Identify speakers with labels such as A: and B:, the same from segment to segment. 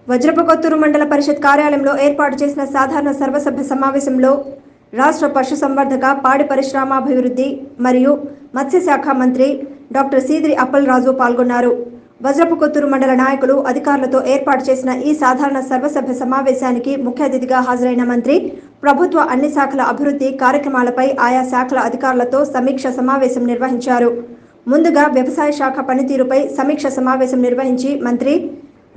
A: వజ్రపకొత్తూరు మండల పరిషత్ కార్యాలయంలో ఏర్పాటు చేసిన సాధారణ సర్వసభ్య సమావేశంలో రాష్ట్ర పశుసంవర్ధక పాడి పరిశ్రమాభివృద్ధి మరియు మత్స్యశాఖ మంత్రి డాక్టర్ సీదిరి అప్పలరాజు పాల్గొన్నారు. వజ్రపకొత్తూరు మండల నాయకులు అధికారులతో ఏర్పాటు చేసిన ఈ సాధారణ సర్వసభ్య సమావేశానికి ముఖ్య అతిథిగా హాజరైన మంత్రి ప్రభుత్వ అన్ని శాఖల అభివృద్ధి కార్యక్రమాలపై ఆయా శాఖల అధికారులతో సమీక్ష సమావేశం నిర్వహించారు. ముందుగా వ్యవసాయ శాఖ పనితీరుపై సమీక్ష సమావేశం నిర్వహించి మంత్రి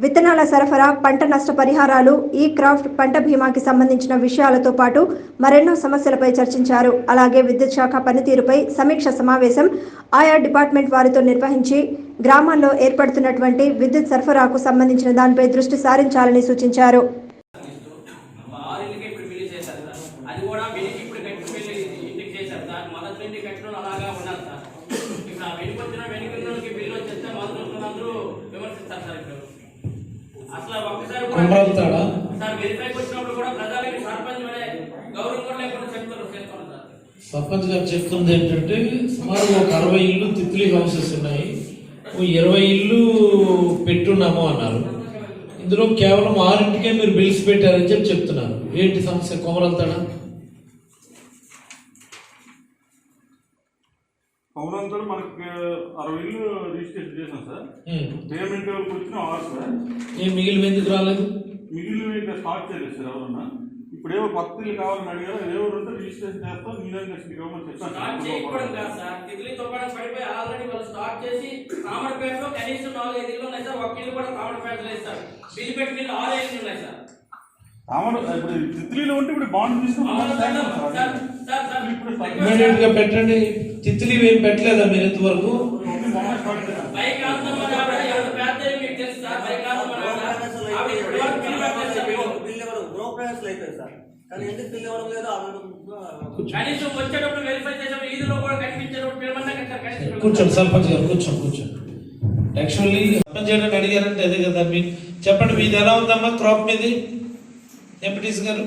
A: విత్తనాల సరఫరా, పంట నష్ట పరిహారాలు, ఈ క్రాఫ్ట్, పంట బీమాకి సంబంధించిన విషయాలతో పాటు మరెన్నో సమస్యలపై చర్చించారు. అలాగే విద్యుత్ శాఖ పనితీరుపై సమీక్ష సమావేశం ఆయా డిపార్ట్మెంట్ వారితో నిర్వహించి గ్రామాల్లో ఏర్పడుతున్నటువంటి విద్యుత్ సరఫరాకు సంబంధించిన దానిపై దృష్టి సారించాలని సూచించారు.
B: సర్పంచ్ గారు చెప్తుంది ఏంటంటే సుమారు ఒక 60 ఇల్లు తిత్లీ హౌసెస్ ఉన్నాయి, 20 ఇల్లు పెట్టున్నాము అన్నారు. ఇందులో కేవలం 6 ఇంటికే మీరు బిల్స్ పెట్టారని చెప్తున్నారు. ఏంటి సమస్య? కొమరంతాడా
C: కొమరంతాడు మనకి 60 ఇల్లు రిజిస్ట్రేషన్ చేసాం సార్. పేమెంట్ వచ్చిన 6 సార్.
B: ఏం మిగిలిన ఎందుకు రాలేదు?
C: మిగిలిన ఇంకా స్టార్ట్ చేయలేదు సార్. ఎవరన్నా ఇప్పుడేవో కొత్త ఇల్లు కావాలని అడిగారు. ఎవరు ఉంటే రిజిస్ట్రేషన్ చేస్తాం, నేనే గవర్నమెంట్ చెప్తాను. ఇప్పుడు తిత్లీలో ఉంటే ఇప్పుడు బాండ్
B: తీసుకుని పెట్టండి. తిత్లీ ఏం పెట్టలేదా మీరు ఇంతవరకు? కూర్చోండి సర్పంచ్ గారు, కూర్చోండి. యాక్చువల్లీ సర్పంచ్ గారు అడిగారంటే అదే కదా. మీకు చెప్పండి, మీది ఎలా ఉందమ్మా క్రాప్? మీది ఎంపీటీసీ గారు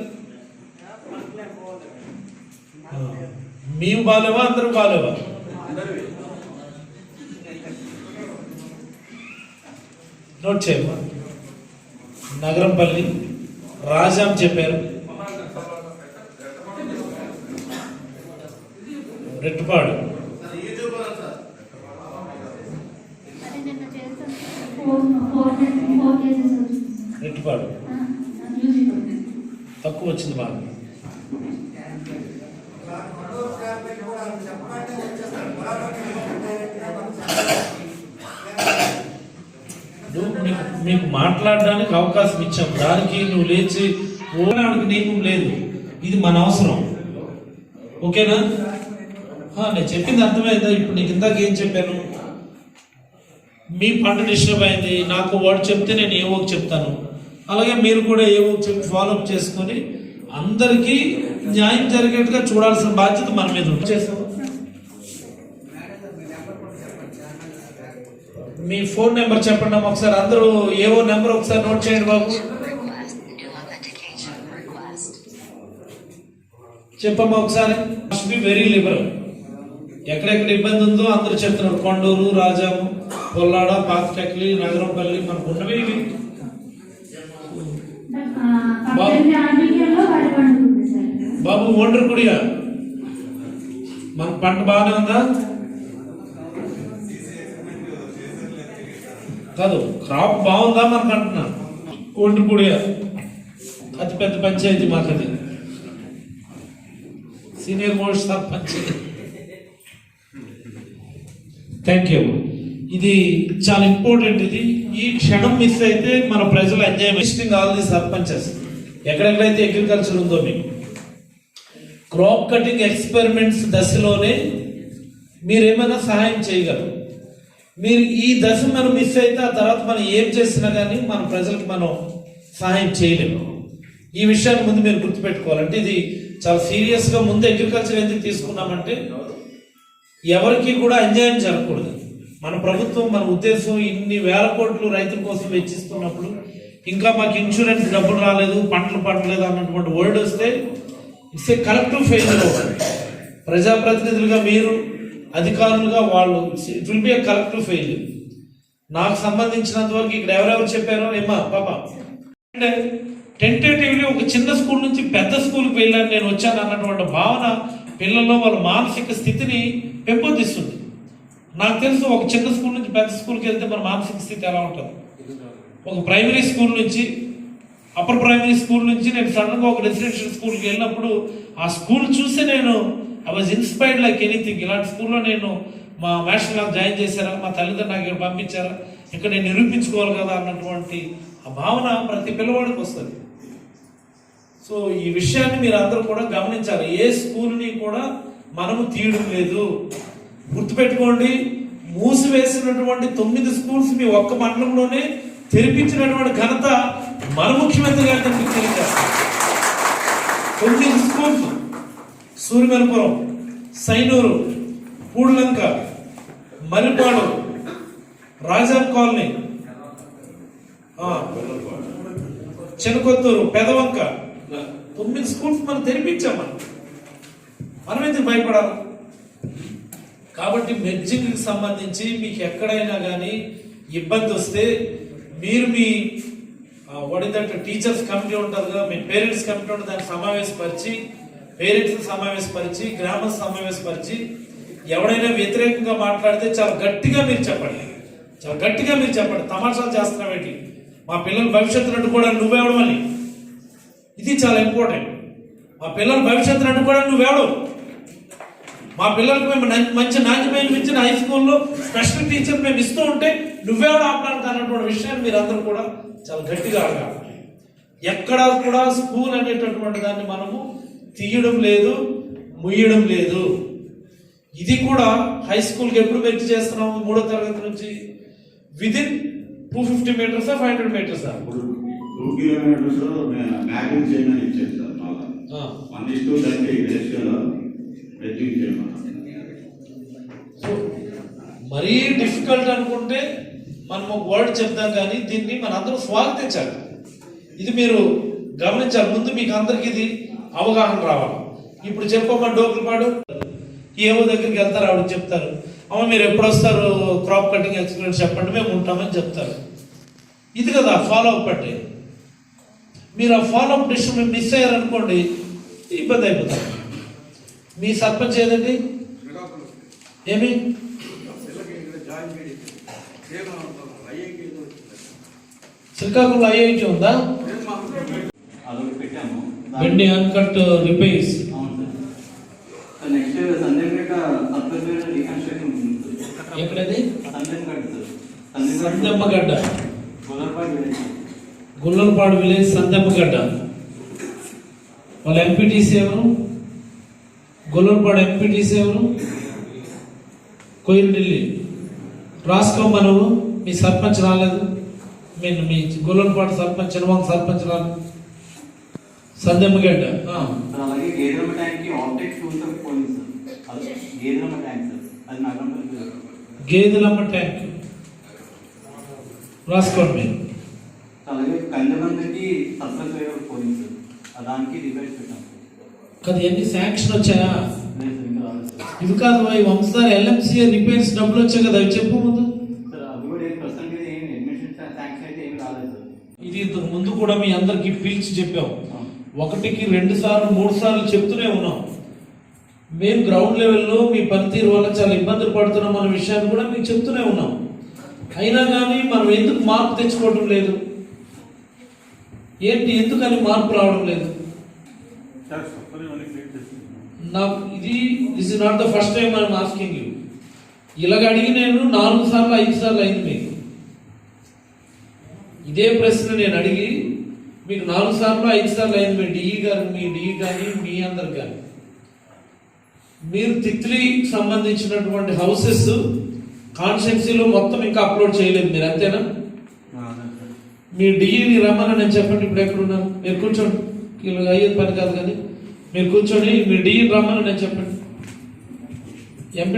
B: మేము బాలేవా? అందరూ బాలేవా? నోట్ చేయమ్మా. నగరంపల్లి, రాజాం చెప్పారు, రెట్టుపాడు, రెట్టుపాడు తక్కువ వచ్చింది బాగా. మీకు మాట్లాడడానికి అవకాశం ఇచ్చాం, దానికి నువ్వు లేచి ఓనానికి నియమం లేదు. ఇది మన అవసరం, ఓకేనా? నేను చెప్పింది అర్థమైందా? ఇప్పుడు నీకు ఇందాక ఏం చెప్పాను? మీ పంట డిస్టర్బ్ అయింది, నాకు వర్డ్ చెప్తే నేను ఏవో చెప్తాను, అలాగే మీరు కూడా ఏవో చెప్పి ఫాలోఅప్ చేసుకొని అందరికీ న్యాయం జరిగేట్టుగా చూడాల్సిన బాధ్యత మన మీద ఉంది. మీ ఫోన్ నెంబర్ చెప్పండి అమ్మా ఒకసారి. అందరూ ఏవో నెంబర్ ఒకసారి నోట్ చేయండి బాబు. చెప్పమ్మా ఒకసారి. Must be very liberal. ఎక్కడెక్కడ ఇబ్బంది ఉందో అందరూ చెప్తున్నారు. కొండూరు, రాజాము, పొల్లాడ, పాతటెక్లి, నగరంపల్లి మనకు ఉన్నవి ఇవి. బాబు ఒండ్రు కుడిగా మన పంట బాగానే ఉందా? కాదు, క్రాప్ బాగుందా మనకు అంటున్నా. ఒండ్రు కుడిగా అతి పెద్ద పంచాయతీ మాకది, senior most sarpanch. Thank you. ఇది చాలా ఇంపార్టెంట్. ఇది ఈ క్షణం మిస్ అయితే మన ప్రజలు ఎంజాయ్మెంట్. ఆల్ ది సర్పంచెస్ ఎక్కడెక్కడైతే అగ్రికల్చర్ ఉందో మీకు క్రాప్ కటింగ్ ఎక్స్పెరిమెంట్స్ దశలోనే మీరేమైనా సహాయం చేయగలరు. మీరు ఈ దశ మనం మిస్ అయితే ఆ తర్వాత మనం ఏం చేసినా కానీ మన ప్రజలకు మనం సహాయం చేయలేము. ఈ విషయాన్ని ముందు మీరు గుర్తుపెట్టుకోవాలంటే ఇది చాలా సీరియస్గా. ముందు అగ్రికల్చర్ ఎందుకు తీసుకున్నామంటే ఎవరికి కూడా అన్యాయం జరగకూడదు. మన ప్రభుత్వం, మన ఉద్దేశం ఇన్ని వేల కోట్లు రైతుల కోసం వెచ్చిస్తున్నప్పుడు ఇంకా మాకు ఇన్సూరెన్స్ డబ్బులు రాలేదు, పంటలు పండలేదు అన్నటువంటి వర్డ్ వస్తే ఇట్స్ ఏ కలెక్టివ్ ఫెయిల్యూర్ అవుతుంది. ప్రజాప్రతినిధులుగా మీరు, అధికారులుగా వాళ్ళు, it will be A collective failure. నాకు సంబంధించినంత వరకు ఇక్కడ ఎవరెవరు చెప్పారో ఏమా పాప అండ్ టెంటేటివ్లీ ఒక చిన్న స్కూల్ నుంచి పెద్ద స్కూల్కి వెళ్ళాను, నేను వచ్చాను అన్నటువంటి భావన పిల్లల్లో వాళ్ళ మానసిక స్థితిని పెంపొందిస్తుంది. నాకు తెలుసు ఒక చిన్న స్కూల్ నుంచి పెద్ద స్కూల్కి వెళ్తే మన మానసిక స్థితి ఎలా ఉంటుంది. ఒక ప్రైమరీ స్కూల్ నుంచి అప్పర్ ప్రైమరీ స్కూల్ నుంచి నేను సడన్గా ఒక రెసిడెన్షియల్ స్కూల్కి వెళ్ళినప్పుడు ఆ స్కూల్ చూసి నేను I was inspired like anything. ఇలాంటి స్కూల్లో నేను మా మాస్టర్ నాకు జాయిన్ చేశారా, మా తల్లిదండ్రులు నాకు ఇక్కడ పంపించారా, ఇక్కడ నేను నిరూపించుకోవాలి కదా అన్నటువంటి ఆ భావన ప్రతి పిల్లవాడికి వస్తుంది. సో ఈ విషయాన్ని మీరు అందరూ కూడా గమనించాలి. ఏ స్కూల్ని కూడా మనము తీయడం లేదు. గుర్తుపెట్టుకోండి, మూసివేసినటువంటి 9 స్కూల్స్ మీ ఒక్క మండలంలోనే తెరిపించినటువంటి ఘనత మన ముఖ్యమంత్రి గారికి మీకు తెలియజేస్తాం. 9 schools Suryamanapuram, Sainuru, Pudlanka, Maripadu, Rajam colony, Chinakotturu, Pedavanka 9 schools మనం తెరిపించాం. మనం ఎందుకు భయపడాలి? కాబట్టి మెర్జింగ్కి సంబంధించి మీకు ఎక్కడైనా కానీ ఇబ్బంది వస్తే మీరు మీ వాడిదంటే టీచర్స్ కమిటీ ఉంటుంది కదా, మీ పేరెంట్స్ కమిటీ ఉంటుంది, దాన్ని సమావేశపరిచి పేరెంట్స్ సమావేశపరిచి గ్రామ సమావేశపరిచి ఎవడైనా వ్యతిరేకంగా మాట్లాడితే చాలా గట్టిగా మీరు చెప్పండి, చాలా గట్టిగా మీరు చెప్పండి. తమాషాలు చేస్తున్నావేంటి, మా పిల్లల భవిష్యత్తును అడ్డుకోవడానికి నువ్వెవడమని. ఇది చాలా ఇంపార్టెంట్. మా పిల్లల భవిష్యత్తును అడ్డుకోవడానికి నువ్వెవడు. మా పిల్లలకు మేము మంచి నాణ్యమైన ఇచ్చిన హై స్కూల్లో స్పెషల్ టీచర్ మేము ఇస్తూ ఉంటే నువ్వెవడు ఆపడానికి అన్నటువంటి విషయాన్ని మీరు అందరూ కూడా చాలా గట్టిగా అడగాలి. ఎక్కడా కూడా స్కూల్ అనేటటువంటి దాన్ని మనము తీయడం లేదు, ముయ్యడం లేదు. ఇది కూడా హై స్కూల్కి ఎప్పుడు మెర్జ్ చేస్తున్నాము? 3వ తరగతి నుంచి within 250 metres 500 metres
D: 2 kilometres mapping చేయమని ఇచ్చారు సార్. మళ్ళా 1:30 రేషియోలో మెర్జింగ్ చేయమని.
B: సో మరీ డిఫికల్ట్ అనుకుంటే మనం ఒక వర్డ్ చెప్తాం, కానీ దీన్ని మన అందరూ స్వాగతించాలి. ఇది మీరు గమనించాలి. ముందు మీకు అందరికి ఇది అవగాహన రావాలి. ఇప్పుడు చెప్పమ్మా డోకులపాడు ఏవో దగ్గరికి వెళ్తారు, ఆవిడ చెప్తారు, అమ్మ మీరు ఎప్పుడు వస్తారు క్రాప్ కటింగ్ ఎక్స్పీరియన్స్ చెప్పండి, మేము ఉంటామని చెప్తారు. ఇది కదా ఫాలో అప్ అంటే. మీరు ఆ ఫాలో అప్ డిసిషన్ మిస్ అయ్యారనుకోండి ఇబ్బంది అయిపోతారు. మీ సర్పంచ్ ఏదండి? ఏమి శ్రీకాకుళంలో ఐఐటి ఉందా? బండి అన్కట్ రిపేర్స్. ఎక్కడది? సందెమ్మగడ్డ, గుల్లలపాడు విలేజ్, సందెమ్మగడ్డ. వాళ్ళ ఎంపీటీసీ ఎవరు? గుల్లలపాడు ఎంపీటీసీ ఎవరు? కోయిల్ఢిల్లీ. రాసుకోమను. మీ సర్పంచ్ రాలేదు, మీరు మీ గుల్లలపాడు సర్పంచ్, చిన్నవాళ్ళ సర్పంచ్ రాలేదు. సందెమ్మగడ్డ.
E: అలాగే గేదెలమ్మ ట్యాంక్ ఆప్టిక్స్ గేదెలమ్మ ట్యాంక్ సార్, అది నాకు
B: గేదెలమ్మ ట్యాంక్ రాసుకోండి మీరు.
E: అలాగే కందమందికి సర్పంచ్ పోయింది సార్, దానికి రిపేర్స్ పెట్టాం
B: కదా. ఎన్ని శాంక్షన్ వచ్చాయా?
E: లేదు సార్, ఇంకా రాలేదు సార్.
B: ఇవి కాదు వంశధార ఎల్ఎంసీ రిపేర్స్ డబ్బులు వచ్చాయి కదా, అవి చెప్పు ముందు.
E: సార్ అవి కూడా ప్రస్తుతానికి ఏం అడ్మిషన్ శాంక్షన్ అయితే ఏమి రాలేదు సార్.
B: ఇది ఇంతకు ముందు కూడా మీ అందరికి పిలిచి చెప్పాం. 1కి 2 సార్లు 3 సార్లు చెప్తూనే ఉన్నాం. మేము గ్రౌండ్ లెవెల్లో మీ పనితీరు వల్ల చాలా ఇబ్బందులు పడుతున్నాం అన్న విషయాన్ని కూడా మీకు చెప్తూనే ఉన్నాం. అయినా కానీ మనం ఎందుకు మార్పు తెచ్చుకోవడం లేదు? ఏంటి, ఎందుకని మార్పు రావడం లేదు? నాకు this is not the first time I'm asking you. ఇలాగ అడిగి నేను 4 సార్లు 5 సార్లు అయింది మీకు. ఇదే ప్రశ్న నేను అడిగి మీకు 4 సార్లు 5 సార్లు అయింది. మీ డిఈ గారు, మీ డిఈ కానీ మీ అందరు కానీ. మీరు తిత్లీకి సంబంధించినటువంటి హౌసెస్ కాన్స్టిట్యున్సీలో మొత్తం ఇంకా అప్లోడ్ చేయలేదు మీరు, అంతేనా? మీ డిఈని రమ్మని నేను చెప్పండి. ఇప్పుడు ఎక్కడున్నారు మీరు? కూర్చోండి, ఇలా అయ్యేది పని కాదు కానీ మీరు కూర్చొని మీ డిఈని రమ్మని నేను చెప్పండి. ఎంపీ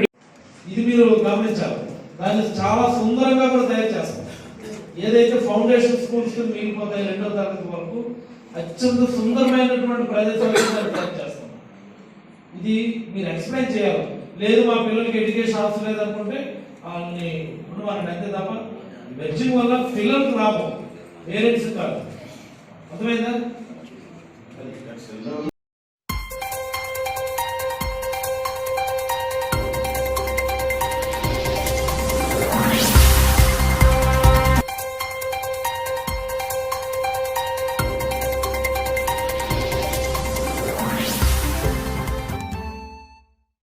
B: ఇది మీరు గమనించాలి. దాన్ని చాలా సుందరంగా కూడా తయారు చేస్తాం. ఏదైతే ఫౌండేషన్ స్కూల్స్ మిగిలిపోతాయి 2వ తరగతి వరకు అత్యంత సుందరమైనటువంటి ప్రదేశాలు తయారు చేస్తాం. ఇది మీరు ఎక్స్ప్లెయిన్ చేయాలి. లేదు మా పిల్లలకి ఎడ్యుకేషన్ అవసరం లేదనుకుంటే వాళ్ళని ఉండమని, అంతే తప్ప మెర్జింగ్ వల్ల పిల్లలకు లాభం, పేరెంట్స్ కాదు. అర్థమైందా?
D: అది సెల్